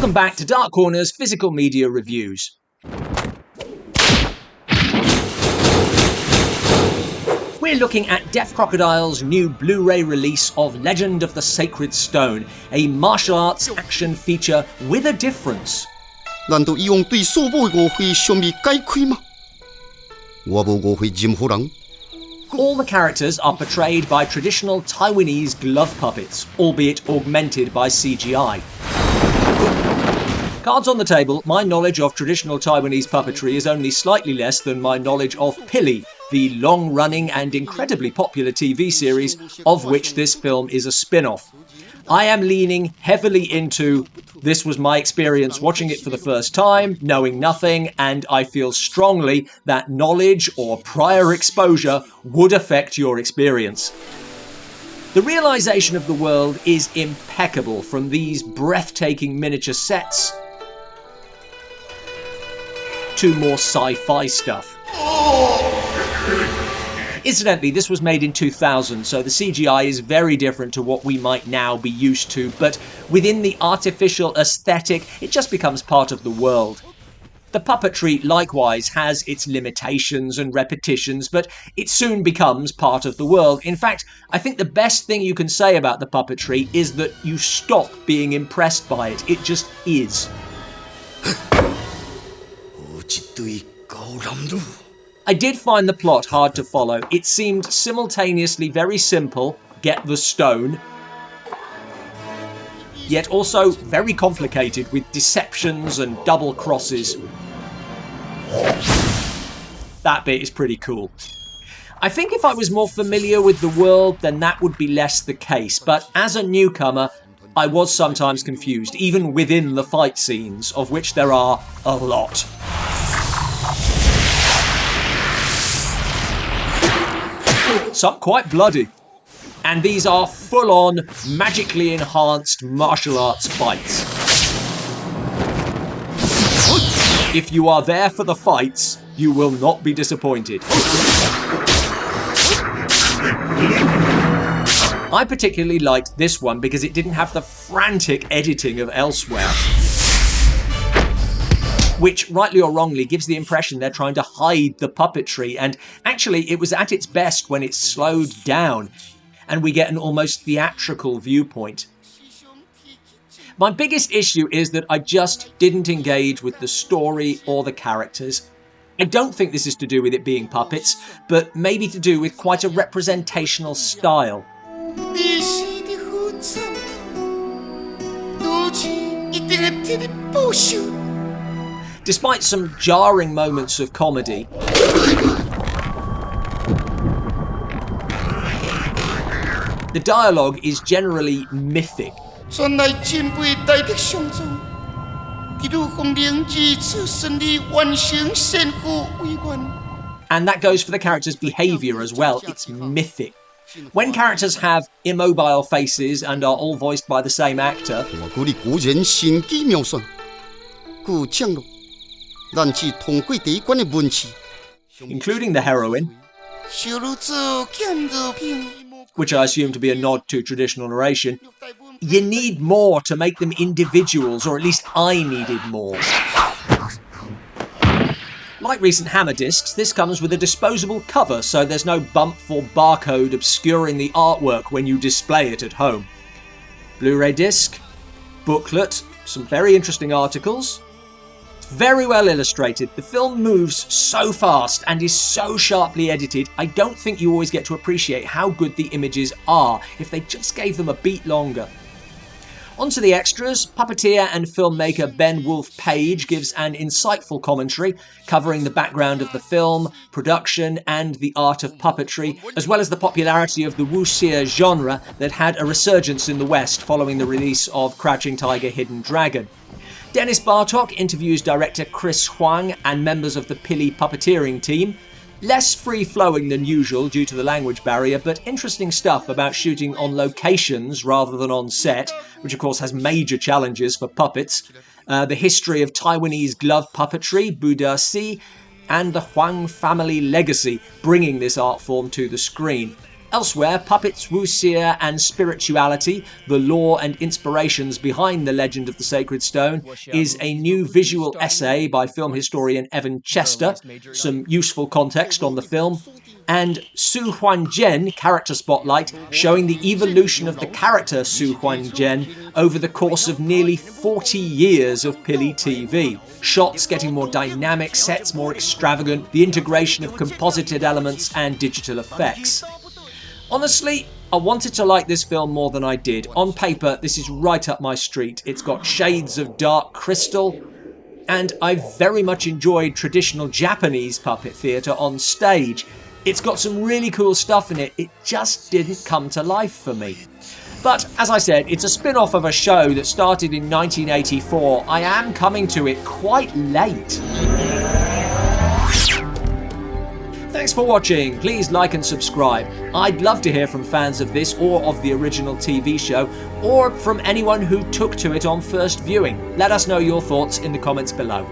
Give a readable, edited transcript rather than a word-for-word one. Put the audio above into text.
Welcome back to Dark Corner's Physical Media Reviews. We're looking at Deaf Crocodile's new Blu-ray release of Legend of the Sacred Stone, a martial arts action feature with a difference. 难道以往对所有的误会尚未解开吗？我无误会任何人。 All the characters are portrayed by traditional Taiwanese glove puppets, albeit augmented by CGI. Cards on the table, my knowledge of traditional Taiwanese puppetry is only slightly less than my knowledge of Pili, the long-running and incredibly popular TV series of which this film is a spin-off. I am leaning heavily into this was my experience watching it for the first time, knowing nothing, and I feel strongly that knowledge or prior exposure would affect your experience. The realization of the world is impeccable, from these breathtaking miniature sets to more sci-fi stuff. Incidentally, this was made in 2000, so the CGI is very different to what we might now be used to, but within the artificial aesthetic, it just becomes part of the world. The puppetry, likewise, has its limitations and repetitions, but it soon becomes part of the world. In fact, I think the best thing you can say about the puppetry is that you stop being impressed by it. It just is. I did find the plot hard to follow. It seemed simultaneously very simple, get the stone, yet also very complicated with deceptions and double crosses. That bit is pretty cool. I think if I was more familiar with the world, then that would be less the case, but as a newcomer, I was sometimes confused, even within the fight scenes, of which there are a lot. Some quite bloody. And these are full-on, magically enhanced martial arts fights. If you are there for the fights, you will not be disappointed. I particularly liked this one because it didn't have the frantic editing of elsewhere, which, rightly or wrongly, gives the impression they're trying to hide the puppetry, and actually it was at its best when it's slowed down and we get an almost theatrical viewpoint. My biggest issue is that I just didn't engage with the story or the characters. I don't think this is to do with it being puppets, but maybe to do with quite a representational style. Despite some jarring moments of comedy, the dialogue is generally mythic. And that goes for the characters' behaviour as well. It's mythic. When characters have immobile faces and are all voiced by the same actor, including the heroine, which I assume to be a nod to traditional narration, you need more to make them individuals, or at least I needed more. Like recent Hammer discs, this comes with a disposable cover, so there's no bump or barcode obscuring the artwork when you display it at home. Blu-ray disc, booklet, some very interesting articles. Very well illustrated. The film moves so fast and is so sharply edited, I don't think you always get to appreciate how good the images are if they just gave them a beat longer. Onto the extras, puppeteer and filmmaker Ben Wolfe Page gives an insightful commentary covering the background of the film, production and the art of puppetry, as well as the popularity of the Wuxia genre that had a resurgence in the West following the release of Crouching Tiger, Hidden Dragon. Dennis Bartok interviews director Chris Huang and members of the Pili puppeteering team. Less free-flowing than usual due to the language barrier, but interesting stuff about shooting on locations rather than on set, which of course has major challenges for puppets. The history of Taiwanese glove puppetry, budaixi, and the Huang family legacy, bringing this art form to the screen. Elsewhere, puppets, Wuxia and spirituality, the lore and inspirations behind the legend of the Sacred Stone, is a new visual essay by film historian Evan Chester, some useful context on the film, and Su Huanzhen character spotlight showing the evolution of the character Su Huanzhen over the course of nearly 40 years of Pili TV. Shots getting more dynamic, sets more extravagant, the integration of composited elements and digital effects. Honestly, I wanted to like this film more than I did. On paper, this is right up my street. It's got shades of dark crystal, and I very much enjoyed traditional Japanese puppet theatre on stage. It's got some really cool stuff in it, it just didn't come to life for me. But, as I said, it's a spin-off of a show that started in 1984. I am coming to it quite late. Thanks for watching. Please like and subscribe. I'd love to hear from fans of this or of the original TV show, or from anyone who took to it on first viewing. Let us know your thoughts in the comments below.